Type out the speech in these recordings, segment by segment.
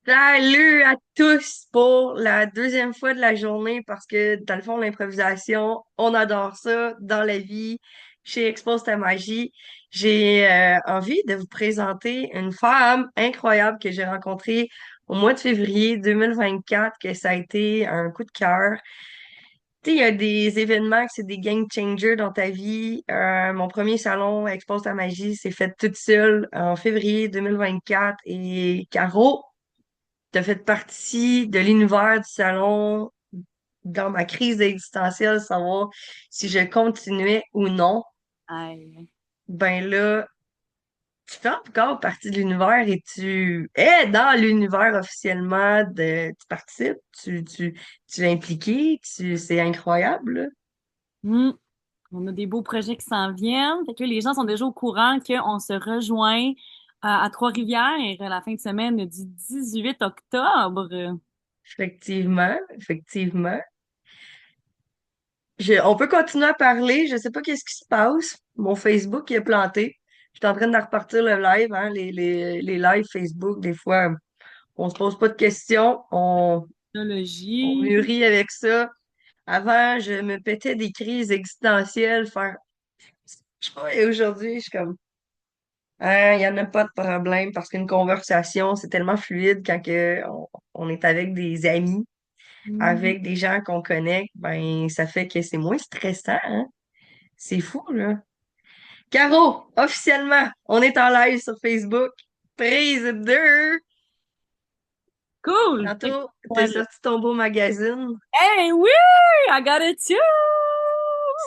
Salut à tous pour la deuxième fois de la journée parce que dans le fond, l'improvisation, on adore ça dans la vie. Chez Expose ta magie, j'ai envie de vous présenter une femme incroyable que j'ai rencontrée au mois de février 2024, que ça a été un coup de cœur. Tu sais, il y a des événements que c'est des game changers dans ta vie. Mon premier salon Expose ta magie s'est fait toute seule en février 2024 et Caro, t'as fait partie de l'univers du salon dans ma crise existentielle, savoir si je continuais ou non. Aïe. Ben là, tu fais encore partie de l'univers et tu es dans l'univers officiellement tu participes, tu es impliqué, c'est incroyable, là. Hmm. On a des beaux projets qui s'en viennent. Fait que là, les gens sont déjà au courant qu'on se rejoint à Trois-Rivières la fin de semaine du 18 octobre. Effectivement, effectivement. On peut continuer à parler. Je sais pas qu'est-ce qui se passe. Mon Facebook est planté. Je suis en train de repartir le live, hein, les lives Facebook. Des fois, on se pose pas de questions. On Technologie. mûrit avec ça. Avant, je me pétais des crises existentielles, je sais pas, et aujourd'hui, je suis comme, ah, il y en a pas de problème parce qu'une conversation, c'est tellement fluide quand on est avec des amis, Hmm. avec des gens qu'on connaît, ben, ça fait que c'est moins stressant, hein. C'est fou, là. Caro, officiellement, on est en live sur Facebook. Prise 2. Cool. Tantôt, t'as Ouais, là. sorti ton beau magazine. Hey, oui! I got it too!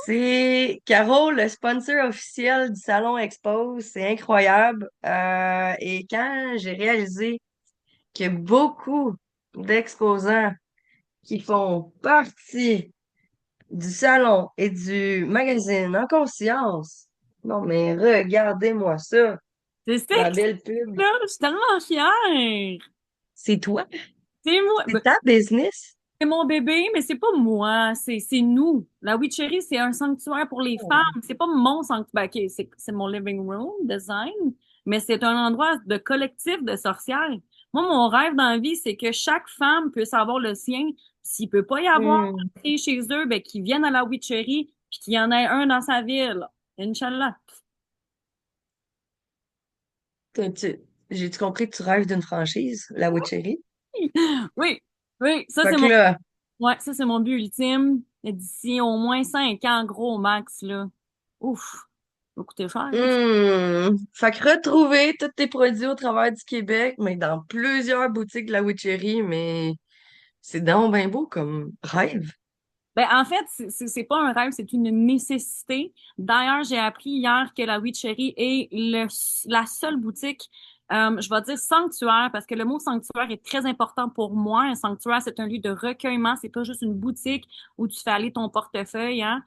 C'est Caro, le sponsor officiel du Salon Expose. C'est incroyable. Et quand j'ai réalisé qu'il y a beaucoup d'exposants qui font partie du salon et du magazine en conscience, non mais regardez-moi ça, C'est la sexy, belle pub. là! Je suis tellement fière! C'est toi? C'est moi! C'est ta business? C'est mon bébé, mais c'est pas moi, c'est nous. La Witchery, c'est un sanctuaire pour les femmes. Oh. C'est pas mon sanctuaire. Ben, ok, c'est mon living room design, mais c'est un endroit de collectif de sorcières. Moi, mon rêve dans la vie, c'est que chaque femme puisse avoir le sien. S'il peut pas y avoir Hmm. de thé chez eux, ben, qu'ils viennent à la Witchery, puis qu'il y en ait un dans sa ville. Inch'Allah. T'as- tu- J'ai-tu compris que tu rêves d'une franchise, la Witchery? Oui, oui, Fait que là, ça, c'est mon but ultime. D'ici au moins 5 ans, gros max, là. Ouf, ça va coûter cher, hein? fait que retrouver tous tes produits au travers du Québec, mais dans plusieurs boutiques de la Witchery, mais c'est donc bien beau comme rêve. Ben, en fait, c'est pas un rêve, c'est une nécessité. D'ailleurs, j'ai appris hier que la Witchery est la seule boutique, je vais dire sanctuaire, parce que le mot sanctuaire est très important pour moi. Un sanctuaire, c'est un lieu de recueillement, c'est pas juste une boutique où tu fais aller ton portefeuille, hein.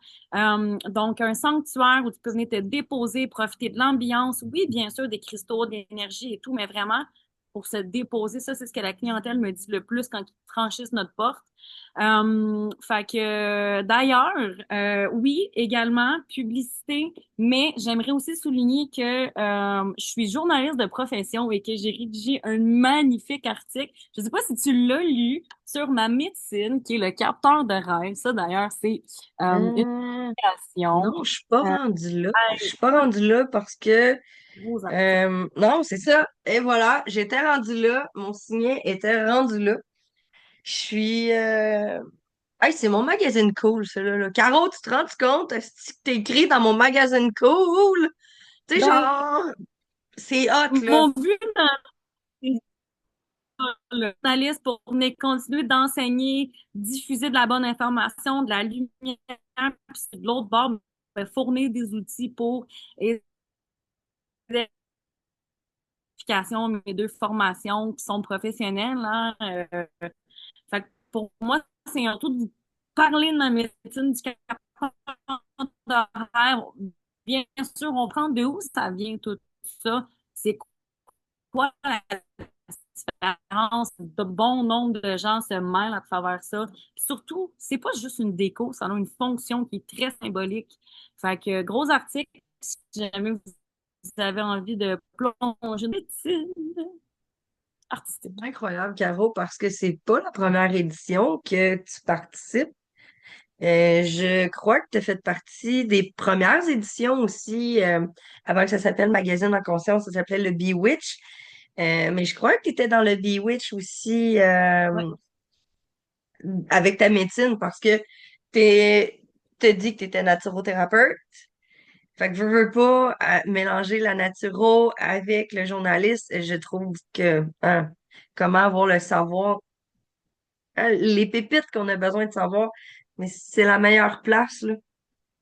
Donc, un sanctuaire où tu peux venir te déposer, profiter de l'ambiance. Oui, bien sûr, des cristaux, de l'énergie et tout, mais vraiment, pour se déposer, ça, c'est ce que la clientèle me dit le plus quand ils franchissent notre porte. Fait que d'ailleurs, oui, également publicité, mais j'aimerais aussi souligner que je suis journaliste de profession et que j'ai rédigé un magnifique article. Je sais pas si tu l'as lu sur ma médecine, qui est le capteur de rêve. Ça d'ailleurs, c'est une Hum, création. non, je suis pas Euh, rendue là. Je hey, suis pas rendue là parce que gros article. non, c'est ça. Et voilà, j'étais rendue là. Mon signet était rendu là. Je suis Hey, c'est mon magazine cool, celui-là. Là. Caro, tu te rends compte? Est-ce que t'es écrit dans mon magazine cool? Tu sais, Ben, genre, c'est hot, là. mon but dans le journaliste pour venir continuer d'enseigner, diffuser de la bonne information, de la lumière, puis de l'autre bord, ben, fournir des outils pour aider l'application, mes deux formations qui sont professionnelles. Hein. Fait que pour moi, c'est un tout de vous parler de ma médecine du d'horaire. Bien sûr, on prend de où ça vient tout ça. C'est quoi la différence? De bon nombre de gens se mêlent à travers ça. Puis surtout, c'est pas juste une déco, ça a une fonction qui est très symbolique. Fait que gros article, si jamais vous avez envie de plonger dans la médecine. artistique. Incroyable, Caro, parce que c'est pas la première édition que tu participes. Je crois que tu as fait partie des premières éditions aussi, avant que ça s'appelle Magazine en conscience, ça s'appelait le Bewitch. Mais je crois que tu étais dans le Bewitch aussi Ouais. avec ta médecine parce que t'es, t'as dit que tu étais naturothérapeute. Fait que veux pas mélanger la naturo avec le journaliste. Je trouve que comment avoir le savoir, les pépites qu'on a besoin de savoir, mais c'est la meilleure place là,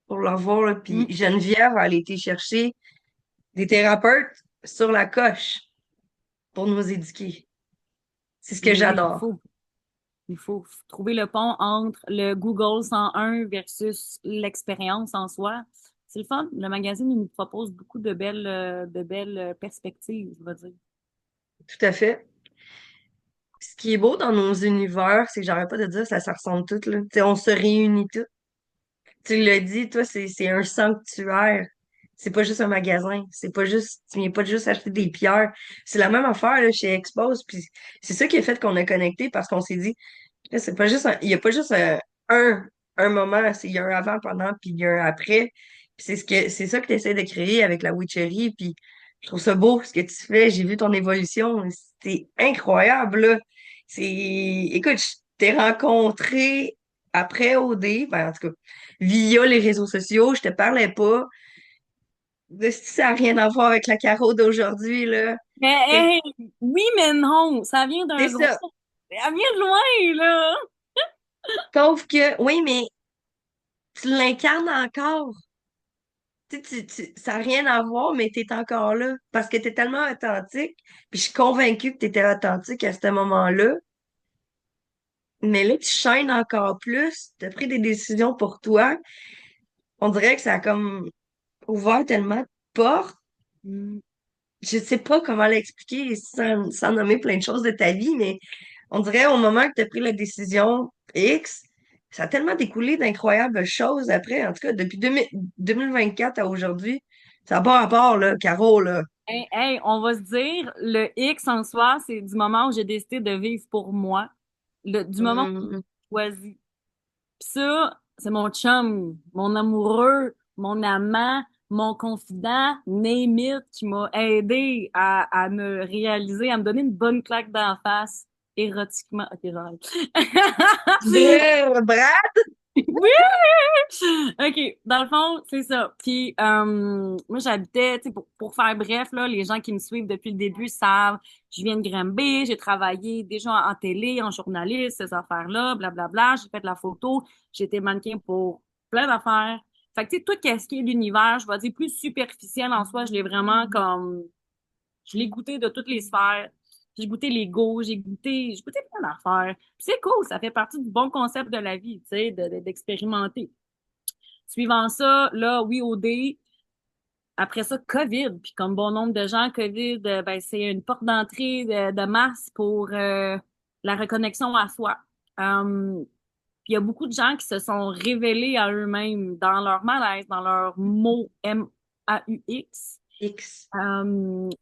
pour l'avoir. Là. Puis Mm. Geneviève, elle a été chercher des thérapeutes sur la coche pour nous éduquer. C'est ce que Mais j'adore. il faut trouver le pont entre le Google 101 versus l'expérience en soi. C'est le fun. Le magazine, il nous propose beaucoup de belles perspectives, je veux dire. Tout à fait. Ce qui est beau dans nos univers, c'est que j'arrête pas de dire ça, ça ressemble tout, là. Tu sais, on se réunit tout. Tu l'as dit, toi, c'est un sanctuaire. C'est pas juste un magasin. C'est pas juste, tu viens pas juste acheter des pierres. C'est la même affaire, là, chez Expose. Puis c'est ça qui a fait qu'on a connecté parce qu'on s'est dit, là, c'est pas juste il y a pas juste un, un moment. Il y a un avant, pendant, puis il y a un après. Puis c'est ça que tu essaies de créer avec la Witchery. Puis je trouve ça beau, ce que tu fais. J'ai vu ton évolution. C'est incroyable, là. Écoute, je t'ai rencontré après OD, ben, en tout cas, via les réseaux sociaux, je te parlais pas. Ça n'a rien à voir avec la Caro d'aujourd'hui, là. Mais C'est hey, oui, mais non, ça vient c'est d'un gros. ça. Ça vient de loin, là. Sauf que, oui, mais tu l'incarnes encore. Ça n'a rien à voir, mais tu es encore là. Parce que tu es tellement authentique. Puis je suis convaincue que tu étais authentique à ce moment-là. Mais là, tu chaînes encore plus. Tu as pris des décisions pour toi. On dirait que ça a comme ouvert tellement de portes. Mm. Je sais pas comment l'expliquer sans nommer plein de choses de ta vie, mais on dirait au moment que tu as pris la décision X, ça a tellement découlé d'incroyables choses après. En tout cas, depuis 2024 à aujourd'hui, ça n'a pas rapport, là, Caro, là. Hey, hey, on va se dire, le X en soi, c'est du moment où j'ai décidé de vivre pour moi, du moment où Hum, j'ai choisi. Puis ça, c'est mon chum, mon amoureux, mon amant, mon confident, name it, qui m'a aidé à me réaliser, à me donner une bonne claque d'en face, érotiquement. Ok, j'arrête. Brad? Oui! OK, dans le fond, c'est ça. Puis, moi, j'habitais, tu sais, pour faire bref, là, les gens qui me suivent depuis le début savent, je viens de Granby, j'ai travaillé déjà en télé, en journaliste, ces affaires-là, blablabla. J'ai fait de la photo, j'ai été mannequin pour plein d'affaires. Fait que, tu sais, tout ce qui est l'univers, je vais dire plus superficiel en soi, je l'ai vraiment comme je l'ai goûté de toutes les sphères. J'ai goûté l'ego, j'ai goûté plein d'affaires. Puis c'est cool, ça fait partie du bon concept de la vie, tu sais, d'expérimenter. Suivant ça, là, oui, OD. Après ça, COVID. Puis comme bon nombre de gens, COVID, ben, c'est une porte d'entrée de masse pour la reconnexion à soi. Puis il y a beaucoup de gens qui se sont révélés à eux-mêmes dans leur malaise, dans leur mot MAUX. X.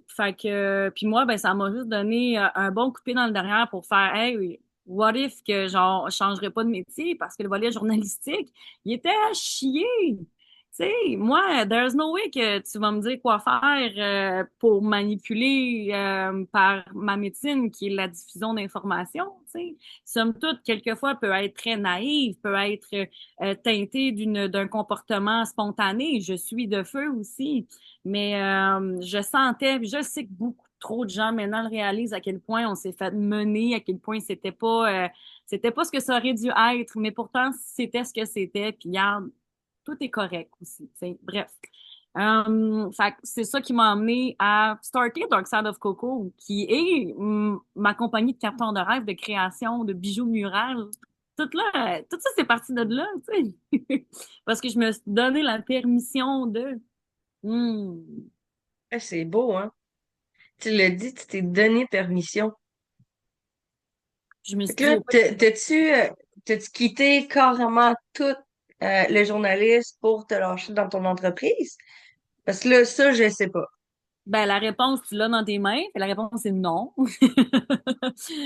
Fait que, puis moi, ben, ça m'a juste donné un bon coup de pied dans le derrière pour faire, hey, what if que, genre, je changerais pas de métier parce que le volet journalistique, il était à chier. Tu sais, moi, there's no way que tu vas me dire quoi faire pour manipuler par ma médecine, qui est la diffusion d'informations, tu sais. Somme toute, quelquefois, peut être très naïve, peut être teintée d'un comportement spontané. Je suis de feu aussi. Mais je sentais, puis je sais que beaucoup trop de gens maintenant le réalisent à quel point on s'est fait mener, à quel point c'était pas ce que ça aurait dû être, mais pourtant c'était ce que c'était. Puis regarde, tout est correct aussi. T'sais. Bref. Fait que c'est ça qui m'a amené à starter Dark Side of Coco, qui est ma compagnie de cartons de rêve, de création, de bijoux murales. Tout ça, c'est parti de là, tu sais. Parce que je me suis donné la permission de. Hmm. C'est beau, hein? Tu l'as dit, tu t'es donné permission. Je me Fait suis que dit, là, au t'as-tu quitté carrément tout le journaliste pour te lâcher dans ton entreprise? Parce que là, ça, je sais pas. Ben, la réponse, tu l'as dans tes mains. Et la réponse est non.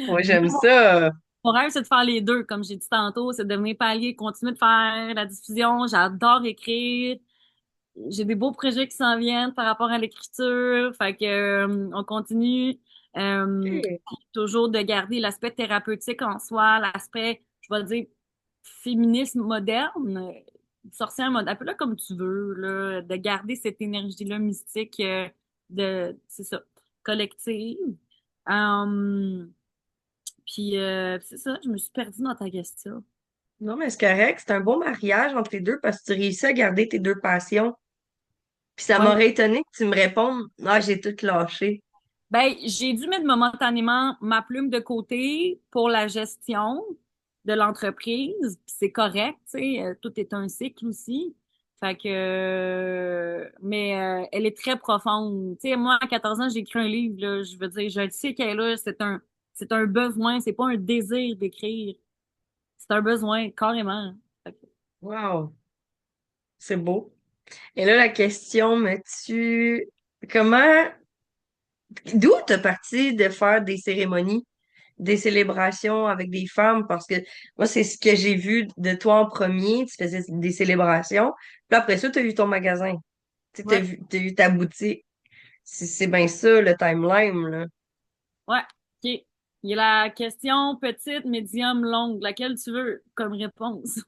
Moi, j'aime ça. Mon rêve, c'est de faire les deux, comme j'ai dit tantôt, c'est de devenir palier, continuer de faire la diffusion. J'adore écrire. J'ai des beaux projets qui s'en viennent par rapport à l'écriture. Fait que, on continue, OK. toujours de garder l'aspect thérapeutique en soi, l'aspect, je vais dire, féminisme moderne, sorcière mode, appelle-le comme tu veux, là, de garder cette énergie-là mystique, c'est ça, collective. Euh, c'est ça, je me suis perdue dans ta question. Non, mais c'est correct. C'est un bon mariage entre les deux parce que tu réussis à garder tes deux passions. Puis ça Ouais. m'aurait étonné que tu me répondes, ah, j'ai tout lâché. Ben, j'ai dû mettre momentanément ma plume de côté pour la gestion de l'entreprise. Puis c'est correct, tu sais, tout est un cycle aussi. Fait que, mais elle est très profonde. Tu sais, moi, à 14 ans, j'ai écrit un livre, là, je veux dire, je le sais qu'elle est là, c'est un besoin, c'est pas un désir d'écrire. C'est un besoin, carrément. Fait que, Wow, c'est beau. Et là, la question me tue. Comment, d'où t'as parti de faire des cérémonies, des célébrations avec des femmes? Parce que moi, c'est ce que j'ai vu de toi en premier. Tu faisais des célébrations. Puis après ça, tu as eu ton magasin. Tu ouais, t'as eu ta boutique. C'est bien ça, le timeline, là. ouais, ok. Il y a la question petite, médium, longue, laquelle tu veux comme réponse.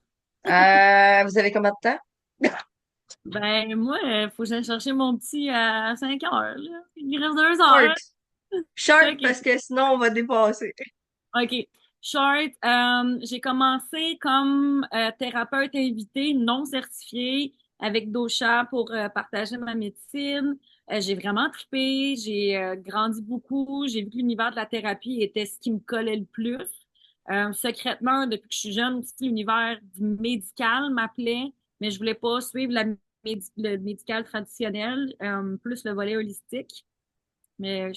Vous avez combien de temps? Ben, moi, faut que j'aille chercher mon petit à 5 heures, là. Il reste 2 Short. heures. Short, OK. parce que sinon, on va dépasser. OK. Short, j'ai commencé comme thérapeute invité non certifiée avec Dosha pour partager ma médecine. J'ai vraiment trippé, j'ai grandi beaucoup, j'ai vu que l'univers de la thérapie était ce qui me collait le plus. Secrètement, depuis que je suis jeune, aussi, l'univers du médical m'appelait, mais je voulais pas suivre le médical traditionnel, plus le volet holistique. Mais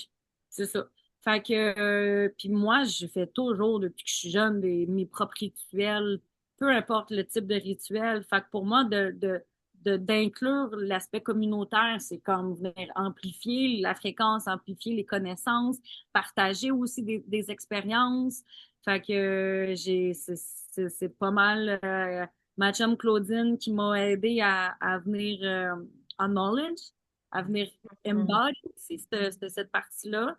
c'est ça. Fait que, puis moi, je fais toujours, depuis que je suis jeune, mes propres rituels, peu importe le type de rituel. Fait que pour moi, d'inclure l'aspect communautaire, c'est comme venir amplifier la fréquence, amplifier les connaissances, partager aussi des expériences. Fait que c'est pas mal ma chum Claudine qui m'a aidé à venir en knowledge, à venir Mhm. embody aussi cette partie-là.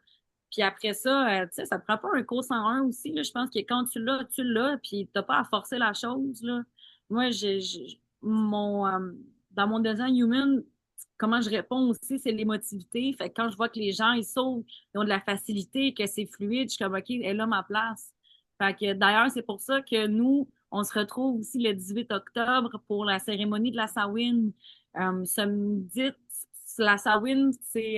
Puis après ça, tu sais, ça prend pas un cours 101 aussi, là. Je pense que quand tu l'as, puis t'as pas à forcer la chose, là. Moi, dans mon design human, comment je réponds aussi, c'est l'émotivité. Fait que quand je vois que les gens, ils sautent, ils ont de la facilité, que c'est fluide, je suis comme, OK, elle est là ma place. Fait que d'ailleurs, c'est pour ça que nous, on se retrouve aussi le 18 octobre pour la cérémonie de la Samhain. Samedi, la Samhain, c'est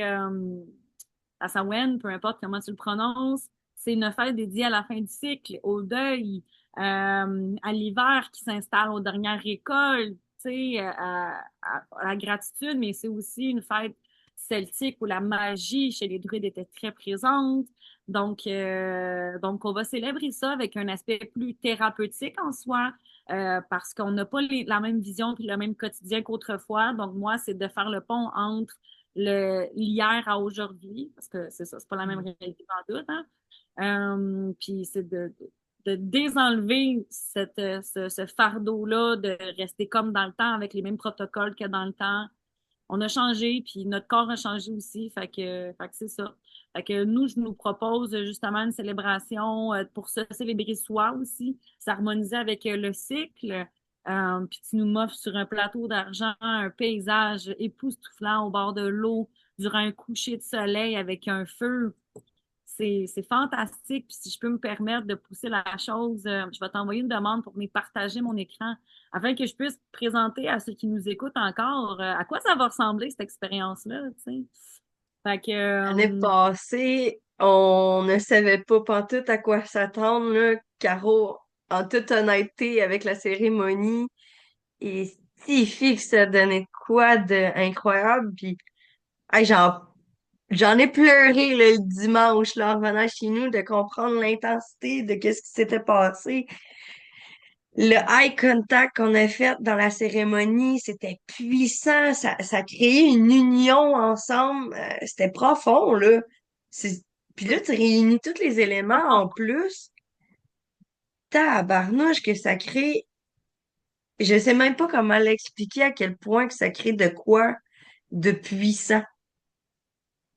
la Samhain, peu importe comment tu le prononces, c'est une fête dédiée à la fin du cycle, au deuil, à l'hiver qui s'installe aux dernières récoltes, tu sais, à la gratitude, mais c'est aussi une fête celtique où la magie chez les druides était très présente. Donc, on va célébrer ça avec un aspect plus thérapeutique en soi, parce qu'on n'a pas la même vision puis le même quotidien qu'autrefois. Donc, moi, c'est de faire le pont entre l'hier à aujourd'hui, parce que c'est ça, c'est pas la même réalité dans tout, hein. Puis c'est de désenlever ce fardeau-là, de rester comme dans le temps avec les mêmes protocoles que dans le temps. On a changé, puis notre corps a changé aussi, fait que c'est ça. Fait que nous, je nous propose justement une célébration pour se célébrer soi aussi, s'harmoniser avec le cycle. Puis tu nous m'offres sur un plateau d'argent un paysage époustouflant au bord de l'eau durant un coucher de soleil avec un feu. C'est fantastique. Puis si je peux me permettre de pousser la chose, je vais t'envoyer une demande pour venir partager mon écran afin que je puisse présenter à ceux qui nous écoutent encore à quoi ça va ressembler cette expérience-là, tu sais. Fait que, L'année passée, on ne savait pas pantoute à quoi s'attendre, là. Caro, en toute honnêteté, avec la cérémonie, et si que ça donnait de quoi de incroyable. Puis, hey, j'en ai pleuré là, le dimanche, là, en revenant chez nous, de comprendre l'intensité de qu'est-ce qui s'était passé. Le eye contact qu'on a fait dans la cérémonie, c'était puissant, ça créait une union ensemble, c'était profond, là. Puis là, tu réunis tous les éléments en plus, tabarnouche que ça crée, je sais même pas comment l'expliquer à quel point que ça crée de quoi de puissant.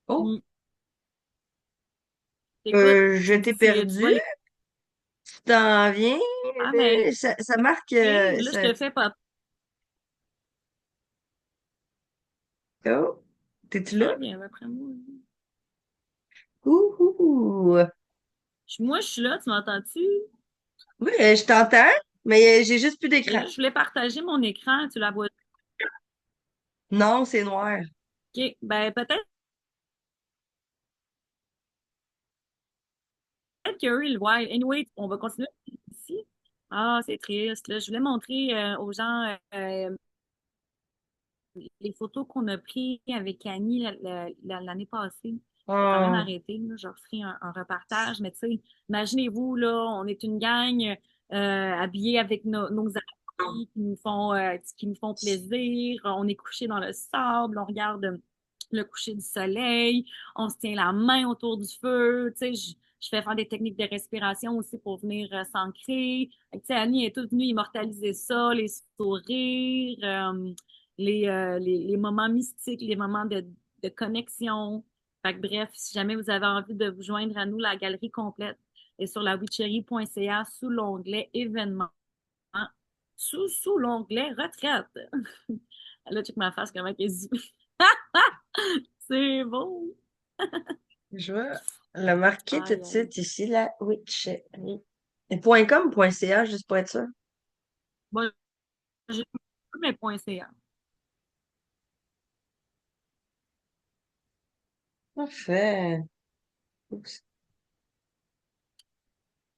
Oh, Mm. Écoute, je tu me t'ai dis, tu perdu, vas les... tu t'en viens, Ah, ben, ça marque, OK, là, je te fais pas oh, t'es-tu là? peur, bien, après moi. Ouh! Moi, je suis là, tu m'entends-tu? Oui, je t'entends, mais j'ai juste plus Et d'écran. là, je voulais partager mon écran, tu la vois. Non, c'est noir. OK, ben, peut-être qu'eux, ils le voient. Anyway, on va continuer ici. Ah, c'est triste. Là, je voulais montrer aux gens les photos qu'on a prises avec Annie l'année passée. J'ai quand même Oh, arrêté, là, je referai un repartage, mais tu sais, imaginez-vous, là, on est une gang habillée avec nos amis qui nous font plaisir, on est couché dans le sable, on regarde le coucher du soleil, on se tient la main autour du feu, tu sais, je fais faire des techniques de respiration aussi pour venir s'ancrer. Tu sais, Annie est toute venue immortaliser ça, les sourires, les moments mystiques, les moments de connexion. Fait que bref, si jamais vous avez envie de vous joindre à nous, la galerie complète est sur la witchery.ca sous l'onglet événements, sous l'onglet retraite. Là, check ma face, comment qu'elle dit. C'est beau. je vais le marquer tout de Aïe, aïe. suite ici, la Witchery. Et point .com, point .ca, juste pour être sûr. Bon, j'ai mes points CA. Parfait. Oups.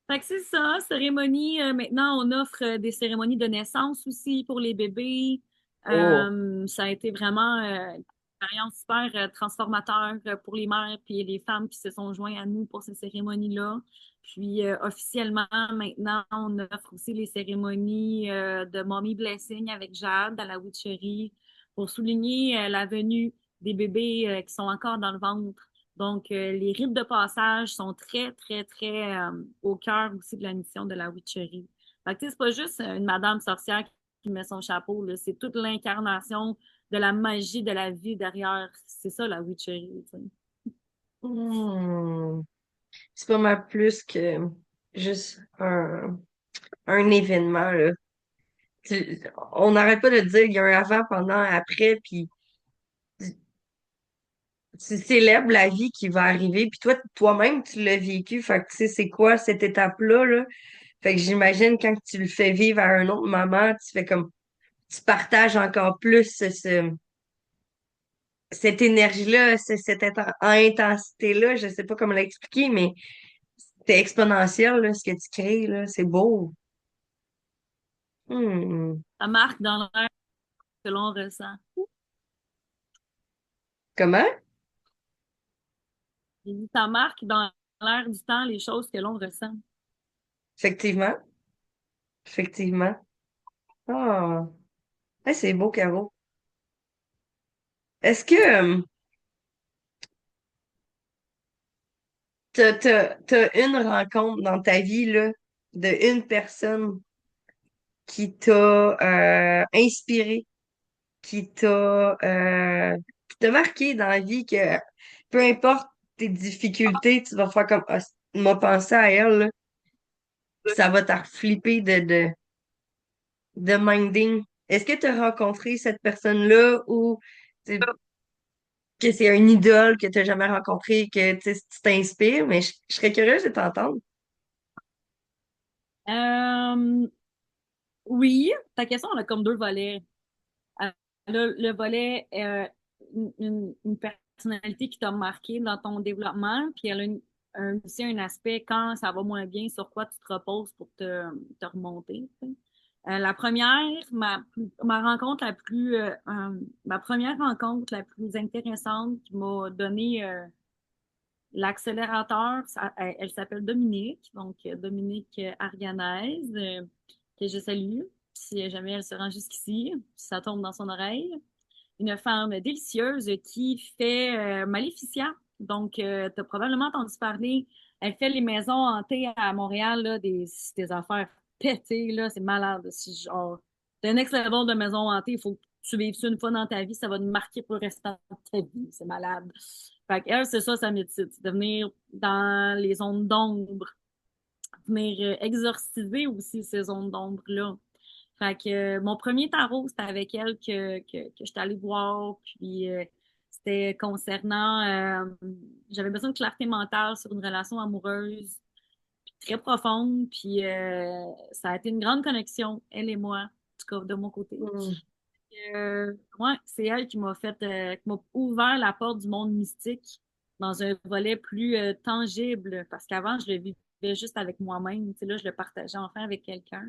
Fait que c'est ça, cérémonie. Maintenant, on offre des cérémonies de naissance aussi pour les bébés. Oh. Ça a été vraiment une expérience super transformateur pour les mères puis les femmes qui se sont joints à nous pour ces cérémonies-là. Puis officiellement, maintenant, on offre aussi les cérémonies de Mommy Blessing avec Jade à la Witchery pour souligner la venue des bébés qui sont encore dans le ventre. Donc, les rites de passage sont très, très, très au cœur aussi de la mission de la witchery. Fait que, tu sais, c'est pas juste une madame sorcière qui met son chapeau, là, c'est toute l'incarnation de la magie de la vie derrière. C'est ça, la witchery, tu sais. Hmm. C'est pas mal plus que juste un événement, là. On n'arrête pas de dire qu'il y a un avant, pendant, après, puis tu célèbres la vie qui va arriver, puis toi-même, tu l'as vécu. Fait que tu sais, c'est quoi cette étape-là, là? Fait que j'imagine quand tu le fais vivre à un autre moment, tu fais comme tu partages encore plus cette énergie-là, cette intensité-là. Je sais pas comment l'expliquer, mais c'est exponentiel, là, ce que tu crées, là. C'est beau. Hmm. Ça marque dans l'air que l'on ressent. Comment? J'ai dit, ça marque dans l'air du temps les choses que l'on ressent. Effectivement. Effectivement. Ah. Ouais, c'est beau, Caro. Est-ce que t'as une rencontre dans ta vie, là, de une personne qui t'a inspiré, qui t'a marqué dans la vie, que peu importe tes difficultés, tu vas faire comme ah, m'a pensé à elle, là, puis ça va t'en flipper de minding. Est-ce que tu as rencontré cette personne-là ou tu que c'est un idole que tu n'as jamais rencontré, que tu sais, tu t'inspires, mais je serais curieuse de t'entendre. Euh, oui, ta question, elle a comme deux volets. Euh, le volet, une personnalité qui t'a marqué dans ton développement, puis elle a aussi un aspect quand ça va moins bien, sur quoi tu te reposes pour te remonter. Tu sais. La première, ma rencontre ma première rencontre la plus intéressante qui m'a donné l'accélérateur, elle s'appelle Dominique, donc Dominique Arganez. que je salue, si jamais elle se rend jusqu'ici, si ça tombe dans son oreille. Une femme délicieuse qui fait Maléficia. Donc, tu as probablement entendu parler. Elle fait les maisons hantées à Montréal, là, des affaires pétées, là, c'est malade. Genre, c'est un next level de maison hantée, il faut que tu vives ça une fois dans ta vie, ça va te marquer pour le restant de ta vie, c'est malade. Fait qu'elle, c'est ça, sa métier, c'est de venir dans les zones d'ombre, venir exorciser aussi ces zones d'ombre-là. Fait que mon premier tarot, c'était avec elle que j'étais allée voir. Puis c'était concernant j'avais besoin de clarté mentale sur une relation amoureuse très profonde. Puis ça a été une grande connexion, elle et moi, en tout cas de mon côté. Hmm. Ouais, c'est elle qui m'a ouvert la porte du monde mystique dans un volet plus tangible, parce qu'avant, je le vivais juste avec moi-même. Tu sais, là, je le partageais enfin avec quelqu'un.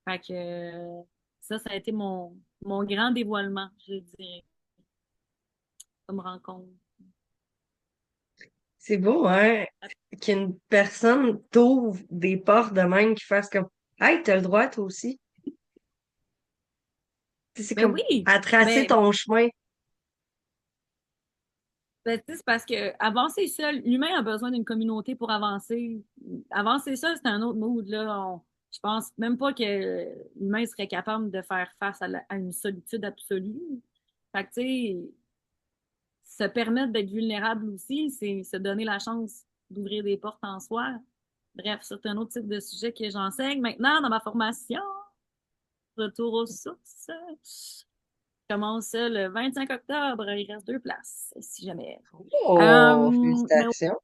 Fait que ça a été mon grand dévoilement, je dirais, comme rencontre. C'est beau, hein? Qu'une personne t'ouvre des portes de même qui fasse comme Hey, t'as le droit, toi aussi. Tu sais, c'est Ben comme oui, à tracer ben, ton chemin. tu sais, c'est parce que avancer seul, l'humain a besoin d'une communauté pour avancer. Avancer seul, c'est un autre mood, là. Je pense même pas que l'humain serait capable de faire face à une solitude absolue. Fait que, tu sais, se permettre d'être vulnérable aussi, c'est se donner la chance d'ouvrir des portes en soi. Bref, c'est un autre type de sujet que j'enseigne maintenant dans ma formation. Retour aux sources. Je commence le 25 octobre. Il reste 2 places, si jamais. Oh, Mais félicitations.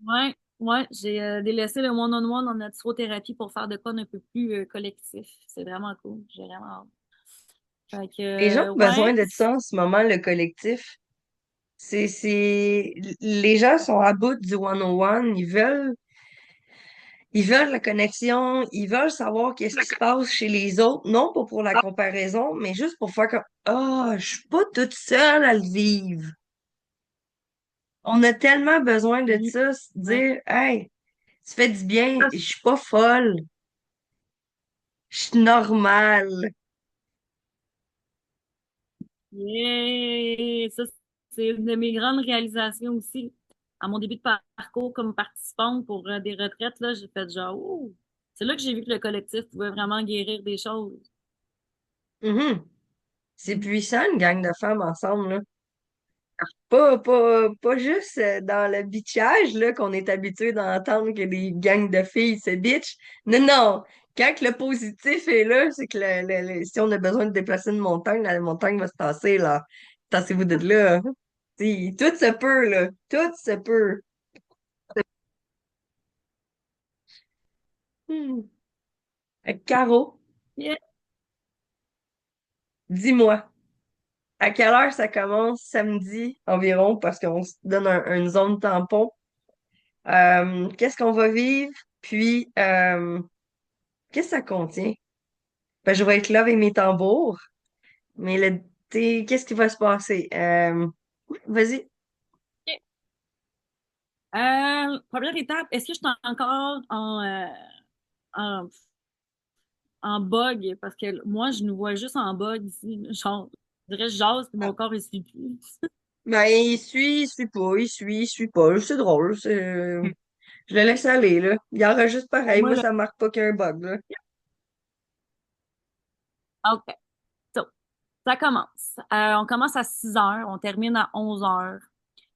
ouais, ouais, j'ai délaissé le one-on-one en naturothérapie pour faire de quoi d'un peu plus collectif. C'est vraiment cool. J'ai vraiment hâte. Fait que, Les gens ont besoin ouais, de ça en ce moment, le collectif. Les gens sont à bout du one-on-one. Ils veulent la connexion. Ils veulent savoir qu'est-ce qui se passe chez les autres. Non pas pour la comparaison, mais juste pour faire comme, ah, je suis pas toute seule à le vivre. On a tellement besoin de oui, ça, se ouais. dire, hey, tu fais du bien, je suis pas folle, je suis normale. Yeah! Ça, c'est une de mes grandes réalisations aussi. À mon début de parcours comme participante pour des retraites, là, j'ai fait genre, oh! C'est là que j'ai vu que le collectif pouvait vraiment guérir des choses. Mhm. C'est Mm. puissant, une gang de femmes ensemble, là. Pas juste dans le bitchage, là, qu'on est habitué d'entendre que les gangs de filles se bitchent. Non, non. Quand que le positif est là, c'est que si on a besoin de déplacer une montagne, la montagne va se tasser, là. Tassez-vous de là. Tout se peut, là. Tout se peut. Hmm. Caro, Yeah. dis-moi, à quelle heure ça commence samedi environ, parce qu'on se donne une zone tampon. Qu'est-ce qu'on va vivre? Puis, qu'est-ce que ça contient? Ben, je vais être là avec mes tambours, mais qu'est-ce qui va se passer? Oui, vas-y. Première étape, est-ce que je suis encore en, en bug? Parce que moi, je nous vois juste en bug ici. Genre, je dirais, je jase, puis mon corps, il suit plus. Ben, il suit pas, il suit pas. C'est drôle. Je le laisse aller, là. Il enregistre pareil. Moi, Moi, là, ça marque pas qu'un bug, là. OK. So, ça commence. On commence à 6 heures, on termine à 11 heures.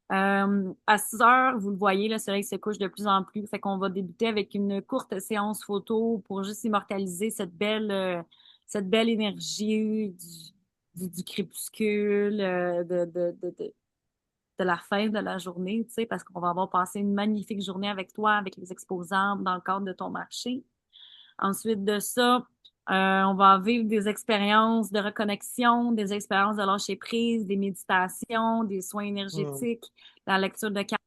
À 6 heures, vous le voyez, le soleil se couche de plus en plus. Fait qu'on va débuter avec une courte séance photo pour juste immortaliser cette belle énergie du crépuscule, de la fin de la journée, tu sais, parce qu'on va avoir passé une magnifique journée avec toi, avec les exposants dans le cadre de ton marché. Ensuite de ça, on va vivre des expériences de reconnexion, des expériences de lâcher prise, des méditations, des soins Hmm. énergétiques, la lecture de cartes,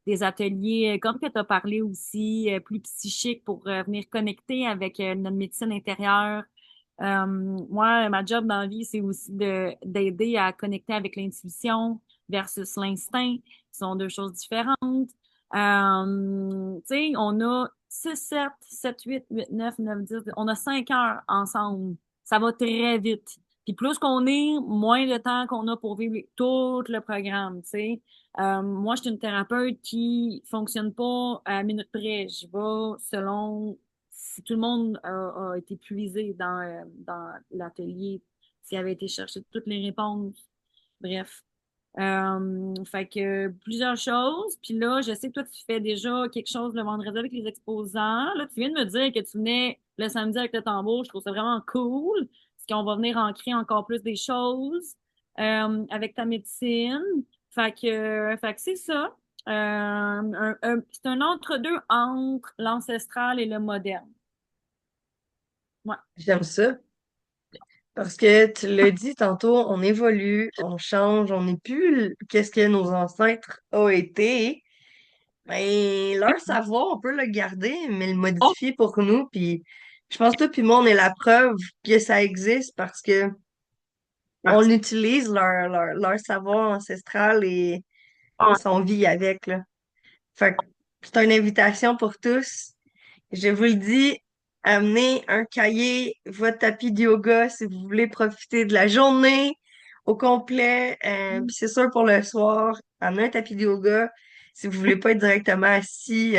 des ateliers, comme que tu as parlé aussi, plus psychiques pour venir connecter avec notre médecine intérieure. Moi, ma job dans la vie, c'est aussi d'aider à connecter avec l'intuition versus l'instinct, qui sont deux choses différentes. Tu sais, on a 6, 7, 7, 8, 8, 9, 9, 10. On a 5 heures ensemble. Ça va très vite. Puis plus qu'on est, moins de temps qu'on a pour vivre tout le programme, tu sais. Moi, je suis une thérapeute qui fonctionne pas à minute près. Je vais selon si tout le monde a été puisé dans l'atelier, s'il avait été chercher toutes les réponses. Bref. Fait que plusieurs choses. Puis là, je sais que toi, tu fais déjà quelque chose le vendredi avec les exposants. Là, tu viens de me dire que tu venais le samedi avec le tambour. Je trouve ça vraiment cool. Parce qu'on va venir ancrer encore plus des choses avec ta médecine. Fait que c'est ça. C'est un entre-deux entre l'ancestral et le moderne. Ouais. J'aime ça. Parce que tu l'as dit tantôt, on évolue, on change, on n'est plus qu'est-ce que nos ancêtres ont été. Ben, leur savoir, on peut le garder, mais le modifier pour nous. Puis je pense que toi puis moi, on est la preuve que ça existe parce que on utilise leur savoir ancestral et on vit avec, là. Fait que c'est une invitation pour tous. Je vous le dis, amenez un cahier, votre tapis de yoga si vous voulez profiter de la journée au complet. Puis c'est sûr pour le soir, amenez un tapis de yoga si vous voulez pas être directement assis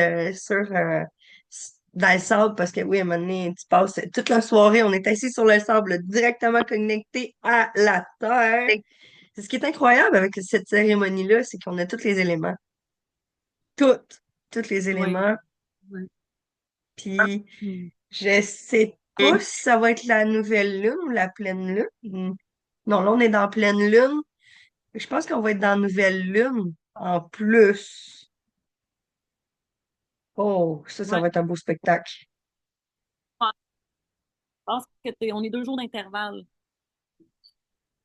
dans le sable parce que oui, à un moment donné, tu passes toute la soirée, on est assis sur le sable, directement connecté à la terre. C'est ce qui est incroyable avec cette cérémonie-là, c'est qu'on a tous les éléments. Toutes, tous les Oui. éléments. Oui. Puis Hmm. je sais pas si ça va être la nouvelle lune ou la pleine lune. Non, là, on est dans pleine lune. Je pense qu'on va être dans nouvelle lune en plus. Oh, ça Ouais. va être un beau spectacle. Je pense on est 2 jours d'intervalle.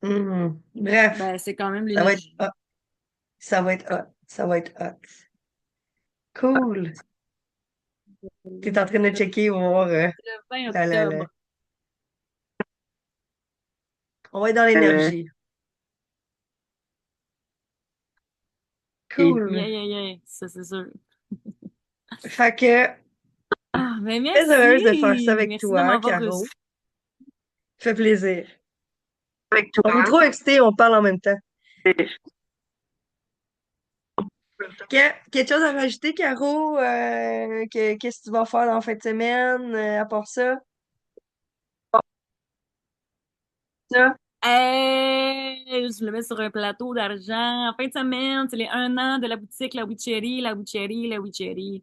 Bref, Ben, c'est quand même ça va être l'énergie. hot. Ça va être hot. Ça va être hot. Cool. T'es en train de checker pour voir Le 20 la. octobre. On va être dans l'énergie. Yeah, Cool. yeah, yeah. Ça, c'est sûr. Fait que, Ah, ben très heureuse de faire ça merci. avec Merci de toi, m'avoir reçu. Caro. Ça fait plaisir. On est trop excités, on parle en même temps. Quelque chose à rajouter, Caro? Qu'est-ce que tu vas faire dans la fin de semaine, à part ça? Je le mets sur un plateau d'argent. En fin de semaine, c'est les 1 an de la boutique La Witchery, La Witchery, La Witchery.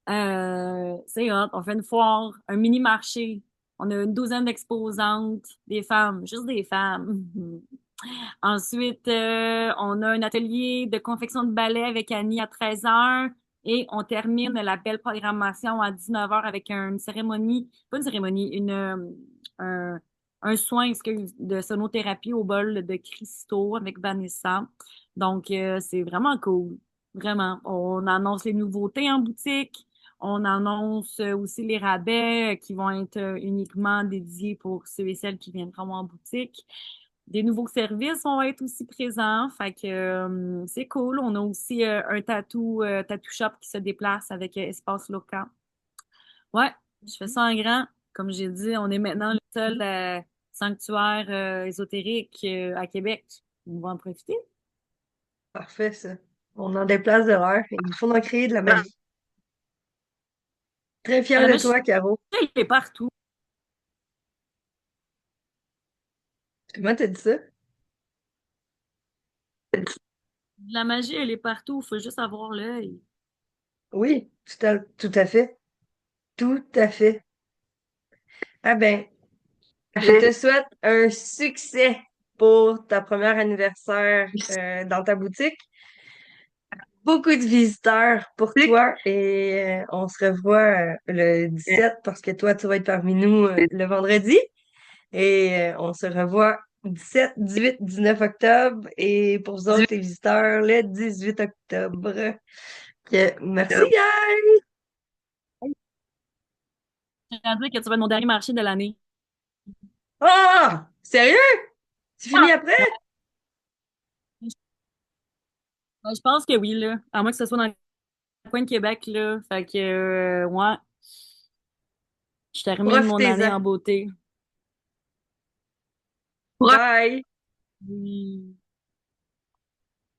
C'est hot. On fait une foire, un mini-marché. On a une douzaine d'exposantes, des femmes, juste des femmes. Ensuite, on a un atelier de confection de ballet avec Annie à 13 heures et on termine la belle programmation à 19 heures avec une cérémonie, pas une cérémonie, un soin excuse, de sonothérapie au bol de cristaux avec Vanessa. Donc, c'est vraiment cool. Vraiment. On annonce les nouveautés en boutique. On annonce aussi les rabais qui vont être uniquement dédiés pour ceux et celles qui viendront en boutique. Des nouveaux services vont être aussi présents. Fait que c'est cool. On a aussi un tattoo shop qui se déplace avec Espace Local. Ouais, je fais ça en grand. Comme j'ai dit, on est maintenant le seul sanctuaire ésotérique à Québec. On va en profiter. Parfait, ça. On en déplace de l'air. Il faut en créer de la magie. Très fière La de magie, toi, Caro. elle est partout. Comment t'as dit ça? La magie, elle est partout. Il faut juste avoir l'œil. Oui, tout à fait. Tout à fait. Ah ben, je te souhaite un succès pour ta première anniversaire dans ta boutique. Beaucoup de visiteurs pour toi et on se revoit le 17 parce que toi, tu vas être parmi nous le vendredi et on se revoit 17, 18, 19 octobre et pour vous autres, les visiteurs, le 18 octobre. Merci, gars! Je viens de dire que tu vas être mon dernier marché de l'année. Ah! Sérieux? Tu finis après? Ouais, je pense que oui, là. À moins que ce soit dans coin de Québec, là. Fait que, ouais, je termine mon année Profitez-en. en beauté. Bye! Oui.